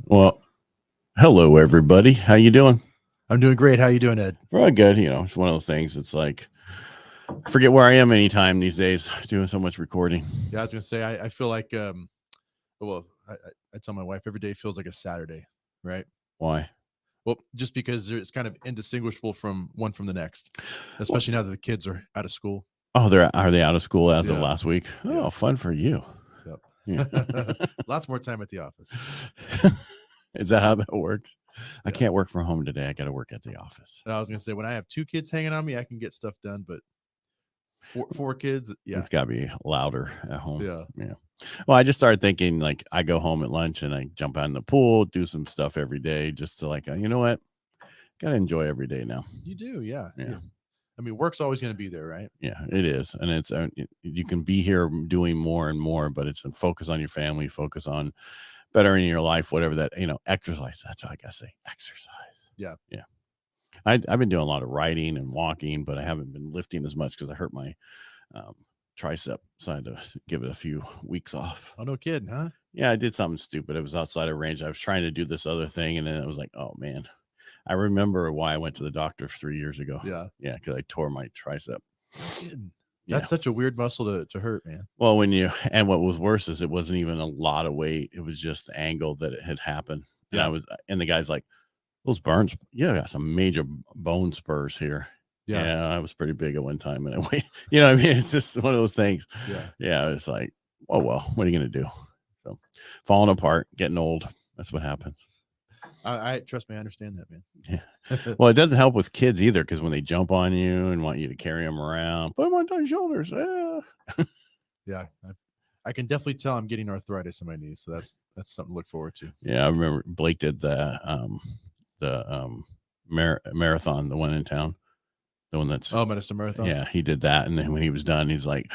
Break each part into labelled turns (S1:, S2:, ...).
S1: Well, hello everybody. How you doing?
S2: I'm doing great. How you doing, Ed?
S1: Well, good. It's one of those things. It's like I forget where I am anytime these days. Doing so much recording.
S2: Yeah, I was gonna say I feel like well, I tell my wife every day feels like a Saturday, right?
S1: Why?
S2: Well, just because it's kind of indistinguishable from one from the next,
S1: Well,
S2: especially now that the kids are out of school.
S1: oh, are they out of school as of
S2: Yeah,
S1: last week? Oh,
S2: yeah,
S1: fun for you. Yeah.
S2: yep. Lots more time at the office.
S1: Is that how that works? I
S2: Yeah.
S1: can't work from home today. I got to work at the office.
S2: And I was gonna say when I have two kids hanging on me, I can get stuff done, but four kids, yeah,
S1: It's got to be louder at home.
S2: yeah.
S1: Yeah. Well, I just started thinking like I go home at lunch and I jump out in the pool, do some stuff every day, just to like, you know what? Got to enjoy every day now.
S2: You do, yeah.
S1: Yeah.
S2: I mean, work's always going to be there, right?
S1: Yeah, it is. And it's you can be here doing more and more, but it's a focus on your family, focus on bettering your life, whatever that, exercise. That's all I gotta say. Exercise.
S2: Yeah.
S1: Yeah. I've been doing a lot of riding and walking, but I haven't been lifting as much because I hurt my tricep. So I had to give it a few weeks off.
S2: Oh, no kidding, huh?
S1: Yeah, I did something stupid. It was outside of range. I was trying to do this other thing, and then it was like, oh man. I remember why I went to the doctor 3 years ago.
S2: Yeah.
S1: Yeah, because I tore my tricep.
S2: No kidding. That's such a weird muscle to hurt, man.
S1: Well, and what was worse is it wasn't even a lot of weight. It was just the angle that it had happened. And and the guy's like, those burns, yeah, I got some major bone spurs here. Yeah, I was pretty big at one time. And what I mean? It's just one of those things. Yeah. It's like, oh, well, what are you going to do? So falling apart, getting old. That's what happens.
S2: I trust me, I understand that, man.
S1: Yeah. Well, it doesn't help with kids either, because when they jump on you and want you to carry them around, put them on your shoulders.
S2: Yeah, I can definitely tell I'm getting arthritis in my knees, so that's something to look forward to.
S1: Yeah, I remember Blake did the marathon, the one in town, the one that's
S2: Medicine Marathon.
S1: Yeah, he did that, and then when he was done, he's like,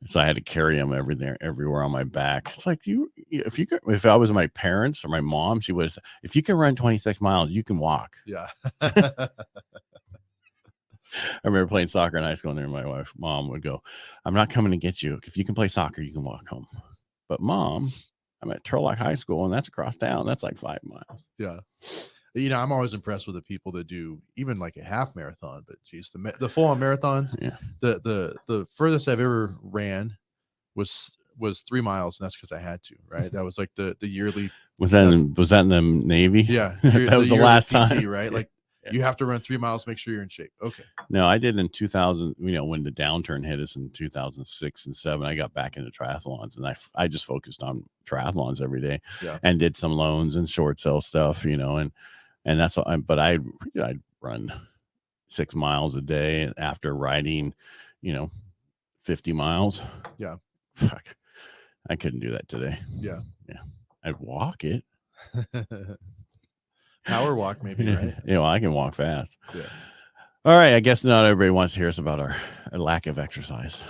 S1: so I had to carry him everywhere on my back. It's like if I was my parents or my mom, she would have said, if you can run 26 miles, you can walk.
S2: Yeah.
S1: I remember playing soccer in high school, and my mom would go, I'm not coming to get you. If you can play soccer, you can walk home. But Mom, I'm at Turlock High School, and that's across town. That's like 5 miles.
S2: Yeah. I'm always impressed with the people that do even like a half marathon, but geez, the full on marathons.
S1: Yeah.
S2: The furthest I've ever ran was 3 miles, and that's because I had to. Right. That was like the yearly.
S1: Was that in the Navy?
S2: Yeah.
S1: That was the last PT, time.
S2: Right. Like you have to run 3 miles, make sure you're in shape. Okay.
S1: No, I did in 2000. When the downturn hit us in 2006 and 7, I got back into triathlons, and I just focused on triathlons every day, and did some loans and short sale stuff, and that's all. But I'd run 6 miles a day after riding, 50 miles.
S2: Yeah.
S1: Fuck. I couldn't do that today.
S2: Yeah.
S1: I'd walk it.
S2: Power walk, maybe, right?
S1: I can walk fast.
S2: Yeah.
S1: All right. I guess not everybody wants to hear us about our lack of exercise.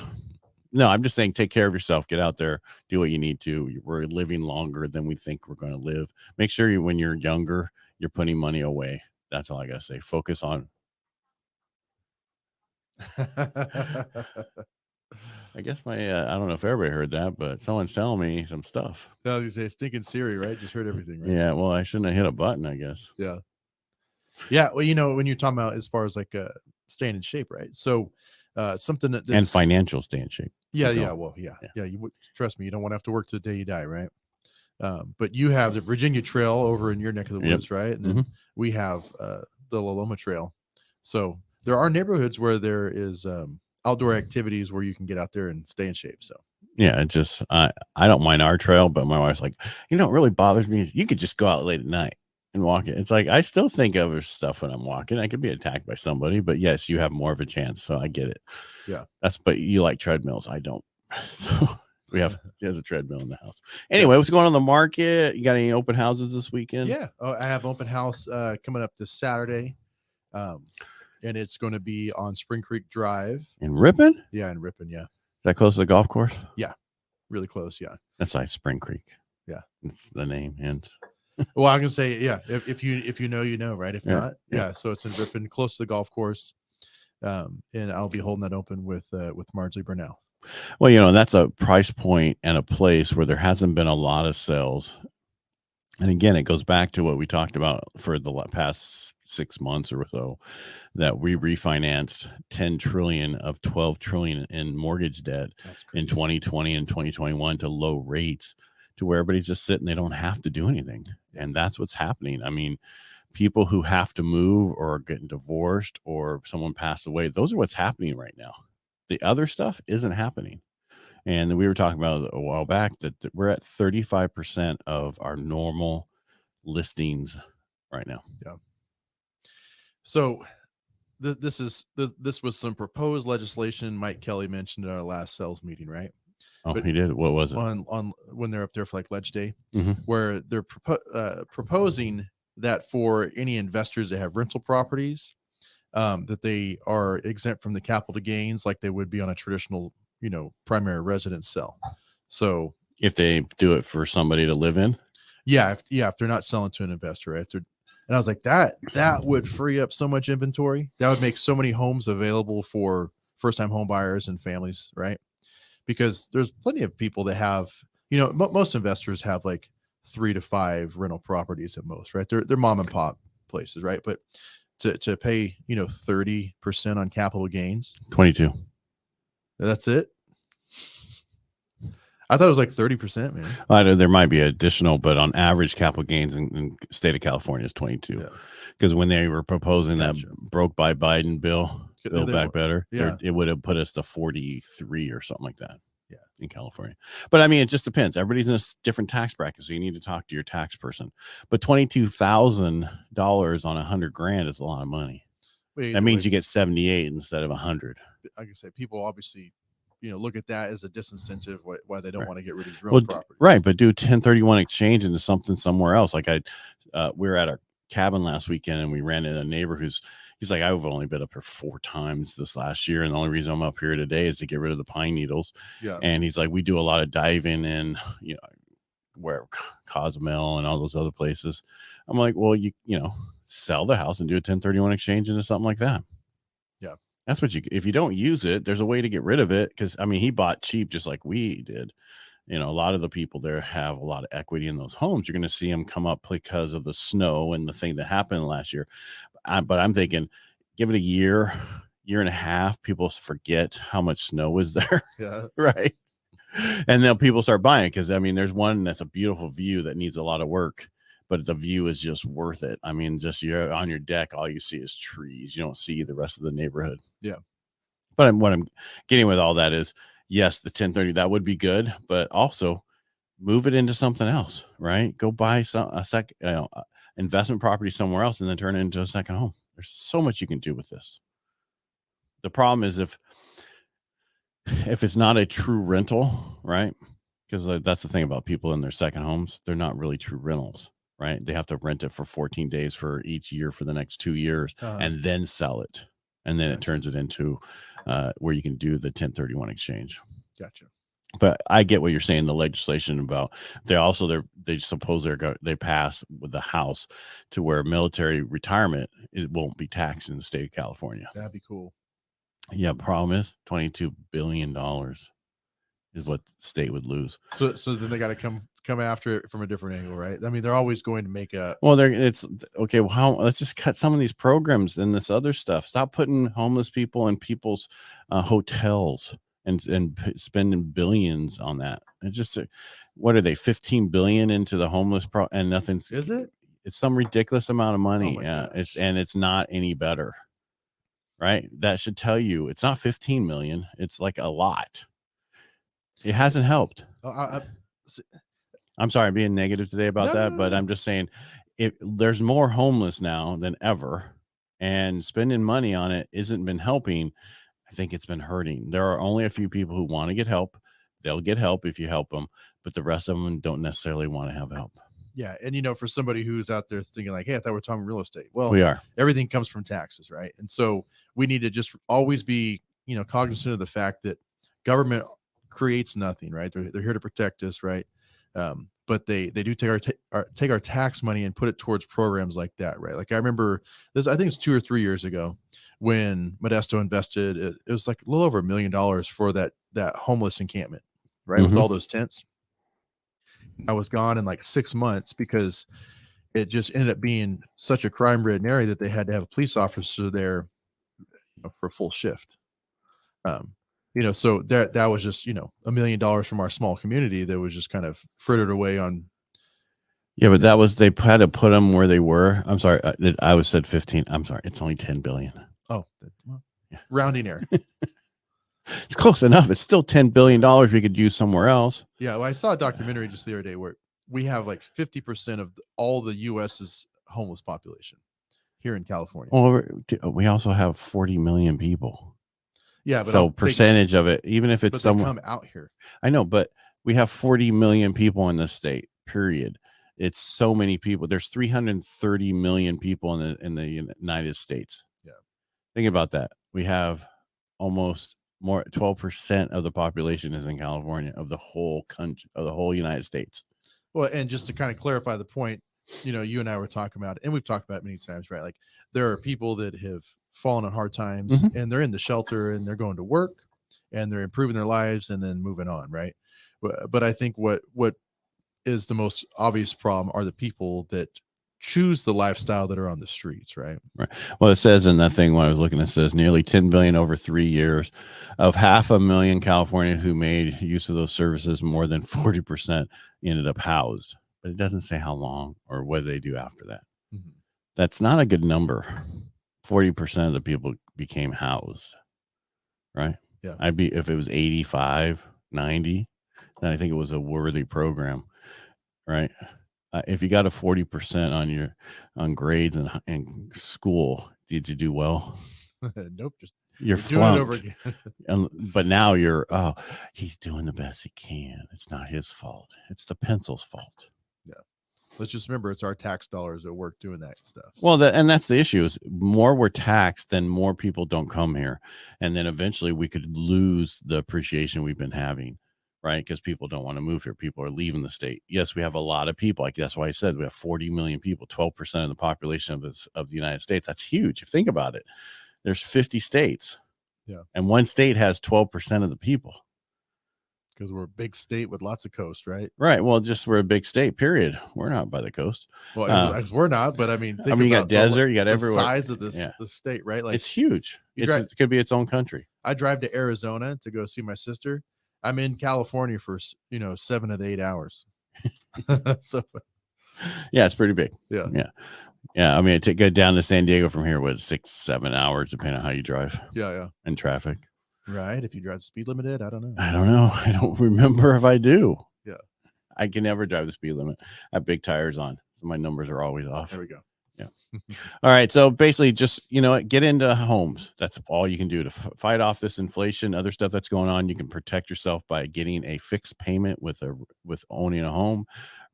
S1: No, I'm just saying, take care of yourself. Get out there, do what you need to. We're living longer than we think we're going to live. Make sure when you're younger, you're putting money away. That's all I got to say. Focus on. I guess I don't know if everybody heard that, but someone's telling me some stuff.
S2: I was going to say, stinking Siri, right? Just heard everything, right?
S1: Yeah, well, I shouldn't have hit a button, I guess.
S2: Yeah. Yeah, well, when you're talking about as far as like staying in shape, right? So something that's...
S1: And financial stay in shape.
S2: Yeah, yeah, well, yeah. You would, trust me, you don't want to have to work to the day you die, right? But you have the Virginia Trail over in your neck of the woods, right? And then we have the La Loma Trail. So there are neighborhoods where there is outdoor activities where you can get out there and stay in shape. So
S1: yeah, it just I don't mind our trail, but my wife's like, what really bothers me is you could just go out late at night and walk it. It's like I still think of stuff when I'm walking. I could be attacked by somebody, but yes, you have more of a chance. So I get it.
S2: Yeah,
S1: but you like treadmills. I don't. So she has a treadmill in the house. Anyway, what's going on in the market? You got any open houses this weekend?
S2: Yeah, I have open house coming up this Saturday. And it's going to be on Spring Creek Drive.
S1: In Ripon?
S2: Yeah, in Ripon, yeah.
S1: Is that close to the golf course?
S2: Yeah, really close, yeah.
S1: That's like Spring Creek.
S2: Yeah.
S1: It's the name. And
S2: well, I'm going to say, yeah, if you know, right? If not, yeah. So it's in Ripon, close to the golf course. And I'll be holding that open with Marjorie Burnell.
S1: Well, that's a price point and a place where there hasn't been a lot of sales. And again, it goes back to what we talked about for the past 6 months or so, that we refinanced 10 trillion of 12 trillion in mortgage debt in 2020 and 2021 to low rates, to where everybody's just sitting. They don't have to do anything. And that's what's happening. I mean, people who have to move or are getting divorced or someone passed away, those are what's happening right now. The other stuff isn't happening. And we were talking about a while back that we're at 35% of our normal listings right now.
S2: Yeah. So this was some proposed legislation Mike Kelly mentioned at our last sales meeting, right?
S1: Oh, but he did. What was it?
S2: On when they're up there for like Ledge Day,
S1: mm-hmm.
S2: where they're proposing that for any investors that have rental properties, that they are exempt from the capital gains like they would be on a traditional, primary residence sale. So
S1: if they do it for somebody to live in,
S2: if they're not selling to an investor, right? And I was like, that would free up so much inventory. That would make so many homes available for first-time home buyers and families, right? Because there's plenty of people that have, most investors have like 3 to 5 rental properties at most, right? They're mom and pop places, right? But to pay, 30% on capital gains,
S1: 22.
S2: That's it. I thought it was like 30%, man.
S1: I know there might be additional, but on average, capital gains in the state of California is 22. Because when they were proposing that broke by Biden bill, Build Back Better, it would have put us to 43 or something like that.
S2: Yeah,
S1: in California. But I mean, it just depends. Everybody's in a different tax bracket, so you need to talk to your tax person. But $22,000 on $100,000 is a lot of money. That means you get 78 instead of 100.
S2: Like I say, people obviously, look at that as a disincentive why they don't want to get rid of real property.
S1: Right, but do 1031 exchange into something somewhere else. Like we were at our cabin last weekend and we ran into a neighbor he's like, I've only been up here 4 times this last year, and the only reason I'm up here today is to get rid of the pine needles.
S2: Yeah,
S1: and he's like, we do a lot of diving in, where Cozumel and all those other places. I'm like, well, you sell the house and do a 1031 exchange into something like that.
S2: Yeah.
S1: That's what if you don't use it, there's a way to get rid of it. Cause I mean, he bought cheap just like we did. A lot of the people there have a lot of equity in those homes. You're going to see them come up because of the snow and the thing that happened last year. But I'm thinking, give it a year and a half, people forget how much snow is there.
S2: Yeah.
S1: Right. And then people start buying it. Cause I mean, there's one that's a beautiful view that needs a lot of work, but the view is just worth it. I mean, just you're on your deck, all you see is trees. You don't see the rest of the neighborhood.
S2: Yeah.
S1: But what I'm getting with all that is, yes, the 1030, that would be good, but also move it into something else, right? Go buy investment property somewhere else and then turn it into a second home. There's so much you can do with this. The problem is if it's not a true rental, right? Because that's the thing about people in their second homes. They're not really true rentals, right? They have to rent it for 14 days for each year for the next 2 years and then sell it. And then it turns it into where you can do the 1031 exchange.
S2: Gotcha.
S1: But I get what you're saying. The legislation about they suppose they pass with the House to where military retirement won't be taxed in the state of California.
S2: That'd be cool.
S1: Yeah. Problem is $22 billion is what the state would lose.
S2: So then they got to come after it from a different angle, right? I mean, they're always going to make a.
S1: Well, it's okay. Well, let's just cut some of these programs and this other stuff. Stop putting homeless people in people's hotels and spending billions on that. It's just, what are they, 15 billion into the homeless and nothing's.
S2: Is it?
S1: It's some ridiculous amount of money.
S2: Oh
S1: it's not any better, right? That should tell you it's not 15 million. It's like a lot. It hasn't helped. I'm sorry, I'm being negative today about that, but I'm just saying there's more homeless now than ever, and spending money on it isn't been helping. I think it's been hurting. There are only a few people who want to get help. They'll get help if you help them, but the rest of them don't necessarily want to have help.
S2: Yeah. And, for somebody who's out there thinking like, hey, I thought we're talking real estate. Well,
S1: we are.
S2: Everything comes from taxes, right? And so we need to just always be, cognizant of the fact that government creates nothing, right? They're here to protect us, right? But they do take our tax money and put it towards programs like that, right? Like I remember this, I think it's 2 or 3 years ago when Modesto invested, it was like a little over $1 million for that homeless encampment, right?
S1: Mm-hmm.
S2: With all those tents. I was gone in like 6 months because it just ended up being such a crime-ridden area that they had to have a police officer there for full shift. So that was just, $1 million from our small community that was just kind of frittered away on.
S1: Yeah, but that was, they had to put them where they were. I'm sorry, I was said 15. I'm sorry, it's only 10 billion.
S2: Oh, rounding error.
S1: It's close enough. It's still $10 billion we could use somewhere else.
S2: Yeah, well, I saw a documentary just the other day where we have like 50% of all the U.S.'s homeless population here in California.
S1: Well, we also have 40 million people.
S2: Yeah, but
S1: so percentage of it, even if it's someone
S2: come out here.
S1: I know, but we have 40 million people in this state. Period. It's so many people. There's 330 million people in the United States.
S2: Yeah,
S1: think about that. We have almost 12% of the population is in California, of the whole country, of the whole United States.
S2: Well, and just to kind of clarify the point, you and I were talking about, and we've talked about it many times, right? Like there are people that have fallen on hard times and they're in the shelter and they're going to work and they're improving their lives and then moving on, right? But I think what is the most obvious problem are the people that choose the lifestyle that are on the streets, right?
S1: Well, it says in that thing when I was looking, it says nearly 10 billion over 3 years. Of 500,000 Californians who made use of those services, more than 40% ended up housed. But it doesn't say how long or what they do after that. That's not a good number. 40% of the people became housed, right?
S2: Yeah.
S1: If it was 85, 90, then I think it was a worthy program, right? If you got a 40% on grades in school, did you do well?
S2: Nope.
S1: You're doing it over again. But now he's doing the best he can. It's not his fault. It's the pencil's fault.
S2: Yeah. Let's just remember it's our tax dollars at work doing that stuff.
S1: Well, and that's the issue is more we're taxed, then more people don't come here. And then eventually we could lose the appreciation we've been having. Right, because people don't want to move here. People are leaving the state. Yes, we have a lot of people. Like that's why I said we have 40 million people, 12% of the population of the United States. That's huge. If you think about it, there's 50 states.
S2: Yeah,
S1: and one state has 12% of the people.
S2: Because we're a big state with lots of coast, right?
S1: Right. Well, we're a big state. Period. We're not by the coast.
S2: Well, we're not. But I mean,
S1: you got desert. You got everywhere.
S2: Size of the state, right? Like
S1: it's huge. It could be its own country.
S2: I drive to Arizona to go see my sister. I'm in California for 7 of the 8 hours. So
S1: yeah, it's pretty big.
S2: Yeah.
S1: I mean, to get down to San Diego from here was 6-7 hours, depending on how you drive.
S2: Yeah.
S1: And traffic.
S2: Right. If you drive the speed limited, I don't know.
S1: I don't remember if I do.
S2: Yeah.
S1: I can never drive the speed limit. I have big tires on, so my numbers are always off.
S2: There we go.
S1: Yeah. All right. So basically just, get into homes. That's all you can do to fight off this inflation, other stuff that's going on. You can protect yourself by getting a fixed payment with owning a home.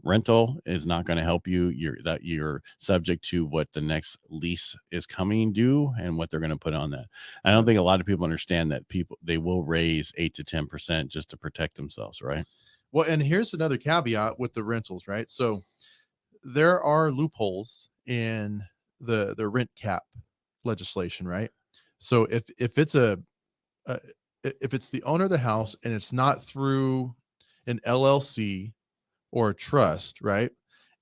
S1: Rental is not going to help you. You're subject to what the next lease is coming due and what they're going to put on that. I don't think a lot of people understand that they will raise 8 to 10% just to protect themselves. Right.
S2: Well, and here's another caveat with the rentals, right? So there are loopholes in the rent cap legislation, right? So if it's if it's the owner of the house and it's not through an LLC or a trust, right?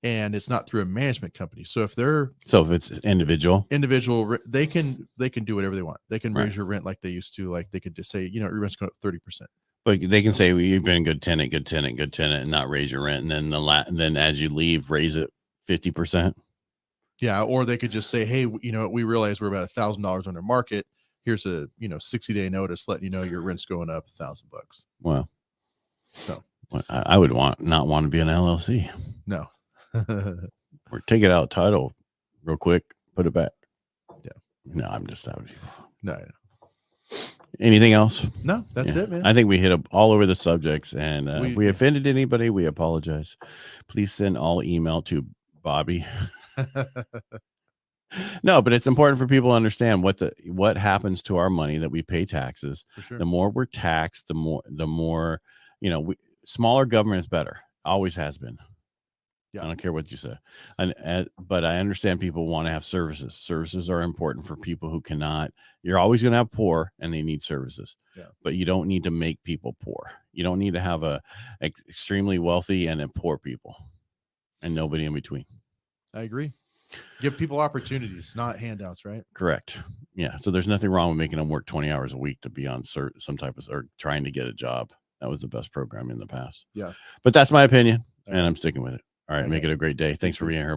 S2: And it's not through a management company. So if it's individual, they can do whatever they want. They can raise your rent like they used to. Like they could just say, your rent's going up 30%.
S1: But they can say, well, you've been a good tenant, and not raise your rent. And then as you leave, raise it 50%.
S2: Yeah. Or they could just say, hey, we realize we're about $1,000 under market. Here's a 60-day notice letting you know your rent's going up $1,000.
S1: Well,
S2: so
S1: I would not want to be an LLC.
S2: No.
S1: Or take it out title real quick, put it back.
S2: Yeah.
S1: No, I'm just out of here.
S2: No.
S1: Anything else?
S2: No, that's it, man.
S1: I think we hit up all over the subjects, and if we offended anybody, we apologize. Please send all email to Bobby. No, but it's important for people to understand what happens to our money that we pay taxes.
S2: For sure.
S1: The more we're taxed, the more smaller government is better. Always has been. I don't care what you say. But I understand people want to have services. Services are important for people who cannot. You're always going to have poor and they need services. But you don't need to make people poor. You don't need to have a extremely wealthy and a poor people and nobody in between.
S2: I agree. Give people opportunities, not handouts, right?
S1: Correct. Yeah. So there's nothing wrong with making them work 20 hours a week to be on some type of, or trying to get a job. That was the best program in the past.
S2: Yeah.
S1: But that's my opinion and I'm sticking with it. All right. Make it a great day. Thanks for being here.